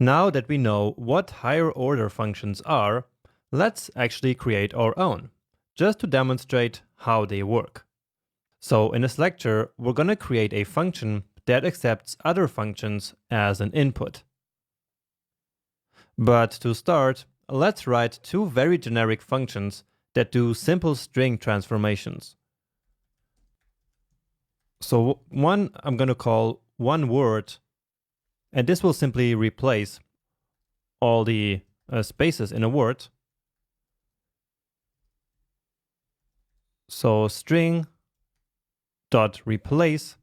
Now that we know what higher order functions are, let's actually create our own, just to demonstrate how they work. So in this lecture, we're going to create a function that accepts other functions as an input. But to start, let's write two very generic functions that do simple string transformations. So one I'm going to call oneWord, and this will simply replace all the spaces in a word. So string dot replace,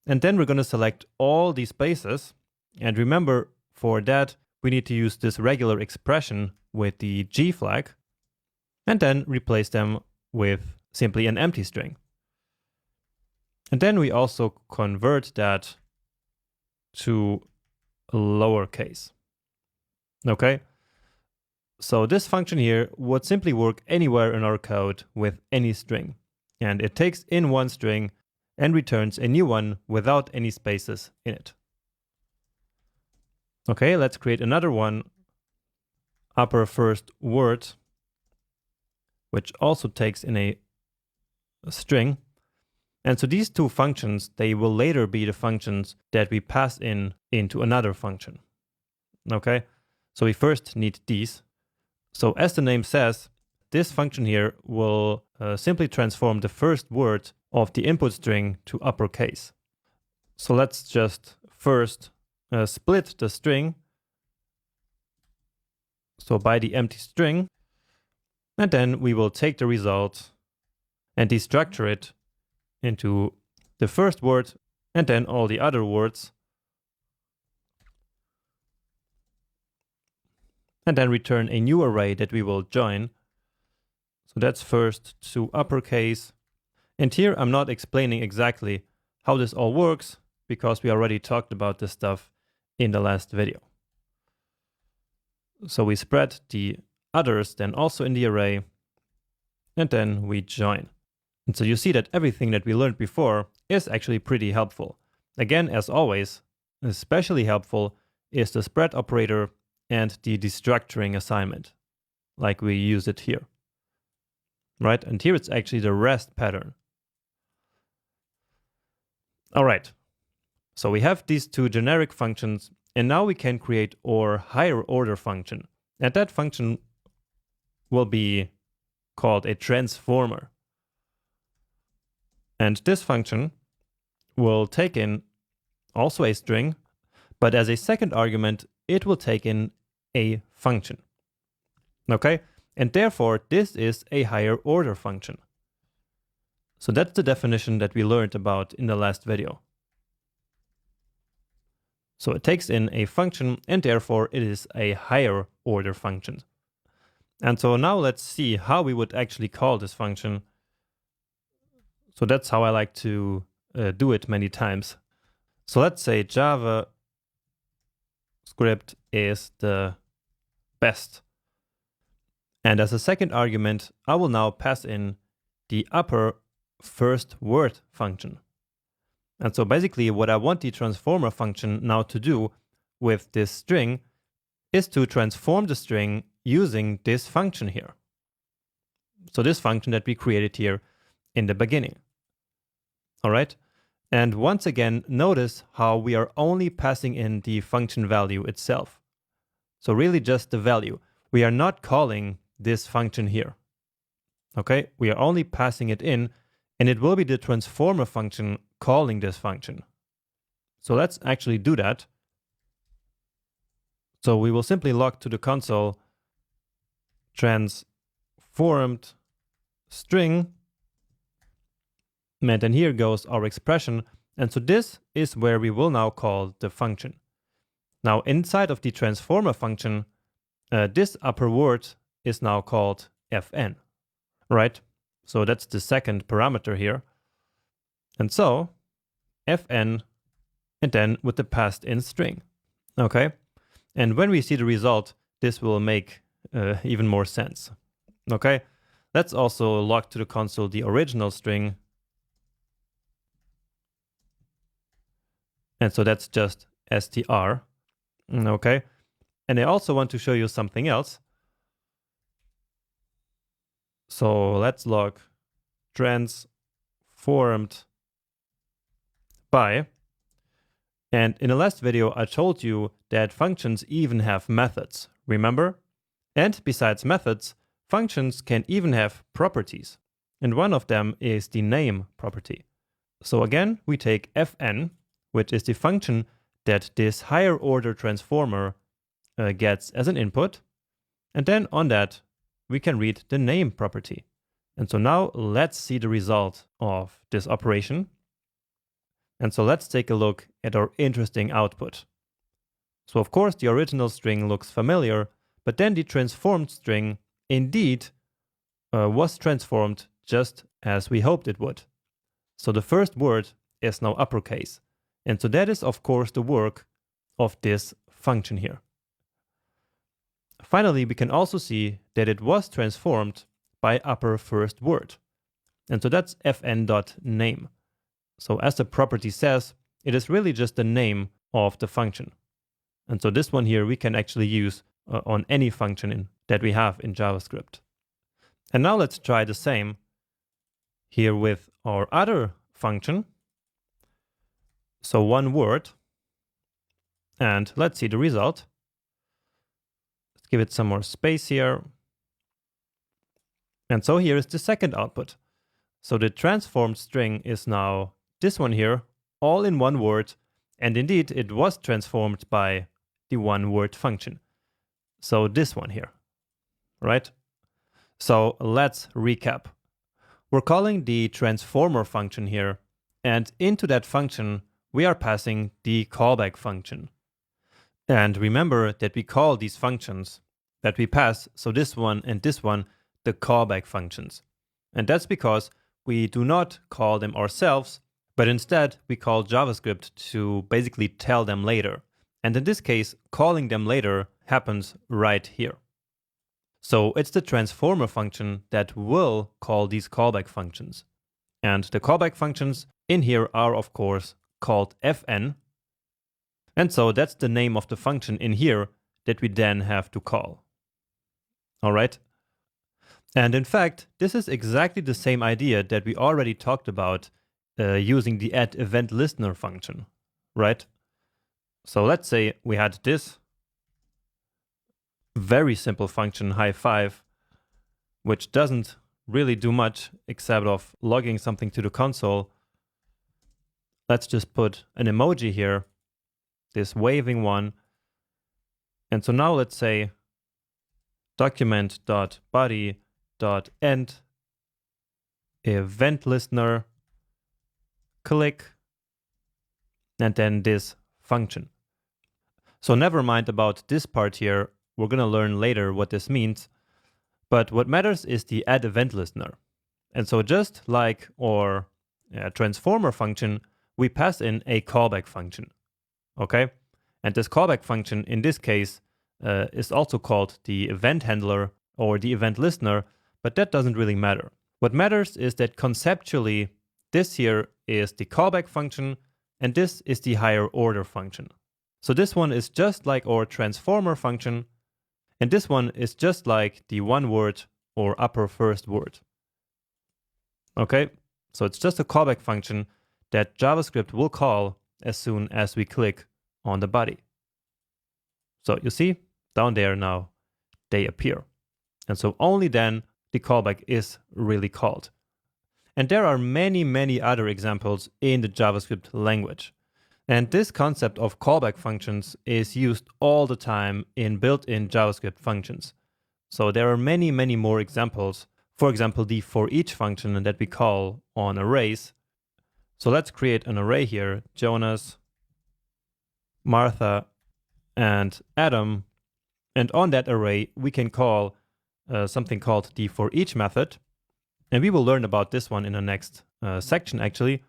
and then we're going to select all the spaces, and remember, for that we need to use this regular expression with the G flag, and then replace them with simply an empty string. And then we also convert that to lowercase. Okay, so this function here would simply work anywhere in our code with any string, and it takes in one string and returns a new one without any spaces in it. Okay, let's create another one, upper first word, which also takes in a string. And so these two functions, they will later be the functions that we pass into another function. Okay, so we first need these. So as the name says, this function here will simply transform the first word of the input string to uppercase. So let's just first split the string, so by the empty string, and then we will take the result and destructure it into the first word and then all the other words, and then return a new array that we will join. So that's first to uppercase. And here I'm not explaining exactly how this all works, because we already talked about this stuff in the last video. So we spread the others then also in the array, and then we join. And so you see that everything that we learned before is actually pretty helpful. Again, as always, especially helpful is the spread operator and the destructuring assignment, like we use it here. Right? And here it's actually the rest pattern. All right. So we have these two generic functions, and now we can create our higher order function. And that function will be called a transformer. And this function will take in also a string, but as a second argument, it will take in a function. Okay? And therefore, this is a higher order function. So that's the definition that we learned about in the last video. So it takes in a function, and therefore it is a higher order function. And so now let's see how we would actually call this function. So that's how I like to do it many times. So let's say JavaScript is the best. And as a second argument, I will now pass in the upper first word function. And so basically what I want the transformer function now to do with this string is to transform the string using this function here. So this function that we created here in the beginning. All right. And once again, notice how we are only passing in the function value itself. So really just the value. We are not calling this function here. Okay. We are only passing it in, and it will be the transformer function calling this function. So let's actually do that. So we will simply log to the console transformed string, and then here goes our expression. And so this is where we will now call the function. Now inside of the transformer function, this upper word is now called fn, right? So that's the second parameter here. And so fn, and then with the passed in string. Okay. And when we see the result, this will make even more sense. Okay. Let's also log to the console the original string. And so that's just str. Okay. And I also want to show you something else. So let's log transformed by. And in the last video, I told you that functions even have methods, remember? And besides methods, functions can even have properties. And one of them is the name property. So again, we take fn, which is the function that this higher order transformer gets as an input. And then on that, we can read the name property. And so now let's see the result of this operation. And so let's take a look at our interesting output. So of course the original string looks familiar, but then the transformed string indeed was transformed just as we hoped it would. So the first word is now uppercase. And so that is of course the work of this function here. Finally, we can also see that it was transformed by upper first word. And so that's fn.name. So as the property says, it is really just the name of the function. And so this one here we can actually use on any function that we have in JavaScript. And now let's try the same here with our other function. So one word. And let's see the result. Let's give it some more space here. And so here is the second output. So the transformed string is now this one here, all in one word. And indeed, it was transformed by the one word function. So this one here, right? So let's recap. We're calling the transformer function here. And into that function, we are passing the callback function. And remember that we call these functions that we pass, so this one and this one, the callback functions. And that's because we do not call them ourselves, but instead we call JavaScript to basically tell them later. And in this case, calling them later happens right here. So it's the transformer function that will call these callback functions. And the callback functions in here are of course called fn. And so that's the name of the function in here that we then have to call. All right. And in fact, this is exactly the same idea that we already talked about using the add-event-listener function, right? So let's say we had this very simple function, high5, which doesn't really do much except of logging something to the console. Let's just put an emoji here, this waving one. And so now let's say document.body.end event listener click and then this function. So never mind about this part here. We're going to learn later what this means. But what matters is the add event listener. And so just like our transformer function, we pass in a callback function. Okay? And this callback function in this case is also called the event handler or the event listener, but that doesn't really matter. What matters is that conceptually, this here is the callback function, and this is the higher order function. So this one is just like our transformer function, and this one is just like the one word or upper first word. Okay, so it's just a callback function that JavaScript will call as soon as we click on the body. So you see, down there now, they appear. And so only then the callback is really called. And there are many, many other examples in the JavaScript language. And this concept of callback functions is used all the time in built-in JavaScript functions. So there are many, many more examples. For example, the for each function that we call on arrays. So let's create an array here, Jonas, Martha, and Adam. And on that array, we can call something called the for each method. And we will learn about this one in the next section, actually.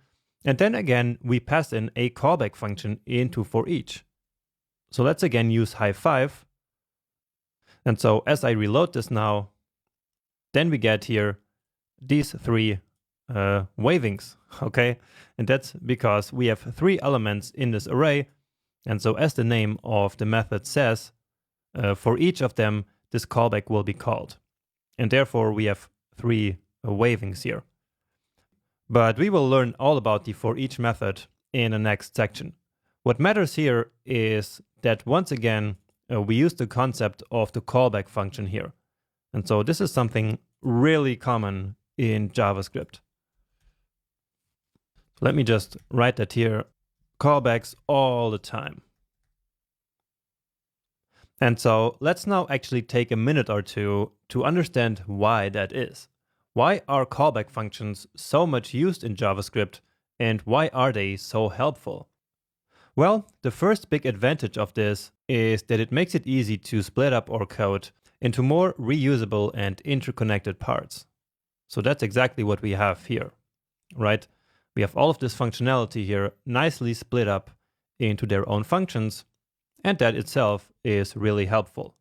And then again, we pass in a callback function into for each. So let's again use high5. And so as I reload this now, then we get here these three wavings, okay? And that's because we have three elements in this array. And so as the name of the method says, for each of them, this callback will be called. And therefore we have 3 wavings here. But we will learn all about the for each method in the next section. What matters here is that once again, we use the concept of the callback function here. And so this is something really common in JavaScript. Let me just write that here. Callbacks all the time. And so let's now actually take a minute or two to understand why that is. Why are callback functions so much used in JavaScript, and why are they so helpful? Well, the first big advantage of this is that it makes it easy to split up our code into more reusable and interconnected parts. So that's exactly what we have here, right? We have all of this functionality here nicely split up into their own functions, and that itself is really helpful.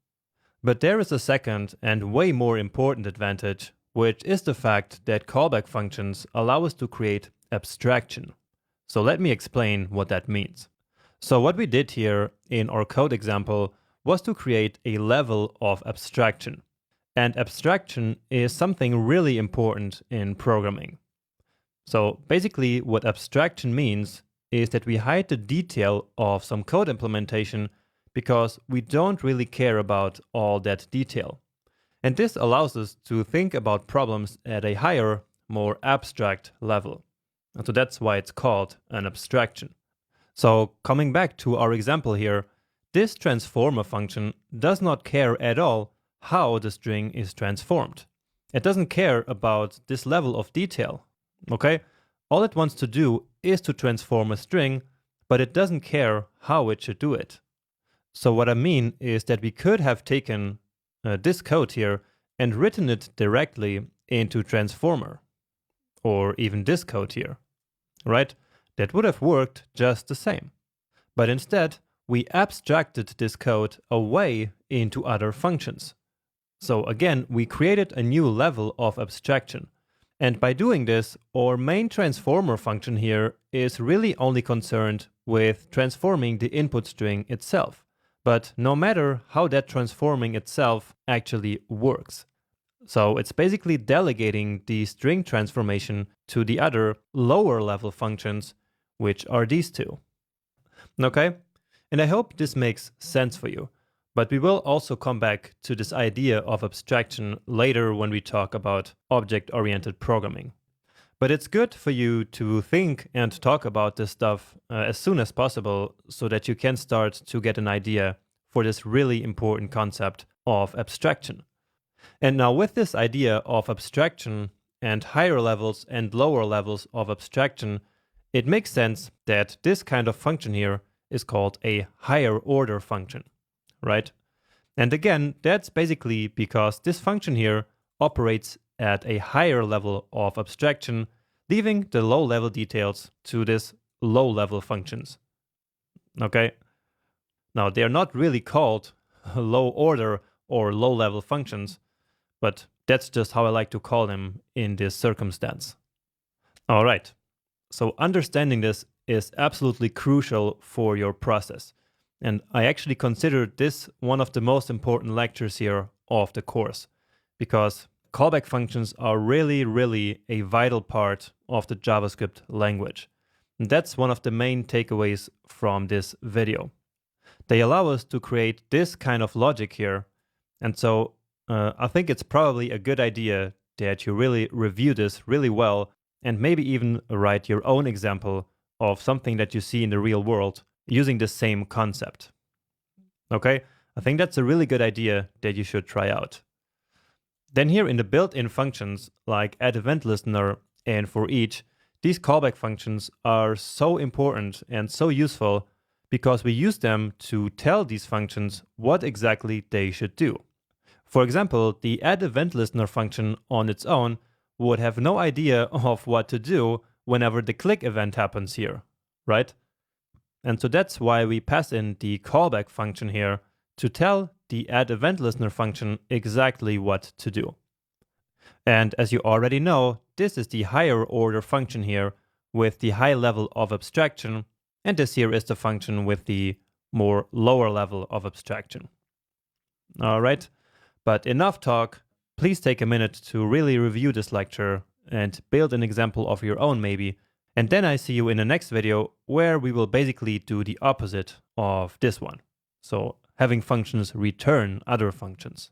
But there is a second and way more important advantage, which is the fact that callback functions allow us to create abstraction. So let me explain what that means. So what we did here in our code example was to create a level of abstraction. And abstraction is something really important in programming. So basically what abstraction means is that we hide the detail of some code implementation because we don't really care about all that detail. And this allows us to think about problems at a higher, more abstract level. And so that's why it's called an abstraction. So coming back to our example here, this transformer function does not care at all how the string is transformed. It doesn't care about this level of detail, okay? All it wants to do is to transform a string, but it doesn't care how it should do it. So what I mean is that we could have taken this code here and written it directly into transformer, or even this code here, right? That would have worked just the same. But instead, we abstracted this code away into other functions. So again, we created a new level of abstraction. And by doing this, our main transformer function here is really only concerned with transforming the input string itself. But no matter how that transforming itself actually works. So it's basically delegating the string transformation to the other lower level functions, which are these two. Okay? And I hope this makes sense for you. But we will also come back to this idea of abstraction later when we talk about object-oriented programming. But it's good for you to think and talk about this stuff as soon as possible so that you can start to get an idea for this really important concept of abstraction. And now with this idea of abstraction and higher levels and lower levels of abstraction, it makes sense that this kind of function here is called a higher order function, right? And again, that's basically because this function here operates at a higher level of abstraction, leaving the low level details to this low level functions. Okay? Now, they're not really called low order or low level functions, but that's just how I like to call them in this circumstance. All right. So understanding this is absolutely crucial for your process. And I actually consider this one of the most important lectures here of the course, because callback functions are really a vital part of the JavaScript language. And that's one of the main takeaways from this video. They allow us to create this kind of logic here. And so I think it's probably a good idea that you really review this really well and maybe even write your own example of something that you see in the real world using the same concept. Okay? I think that's a really good idea that you should try out. Then here in the built-in functions like add-event-listener and for each, these callback functions are so important and so useful because we use them to tell these functions what exactly they should do. For example, the add-event-listener function on its own would have no idea of what to do whenever the click event happens here, right? And so that's why we pass in the callback function here to tell the add-event-listener function exactly what to do. And as you already know, this is the higher order function here with the high level of abstraction, and this here is the function with the more lower level of abstraction. All right, but enough talk. Please take a minute to really review this lecture and build an example of your own maybe. And then I see you in the next video where we will basically do the opposite of this one. So having functions return other functions.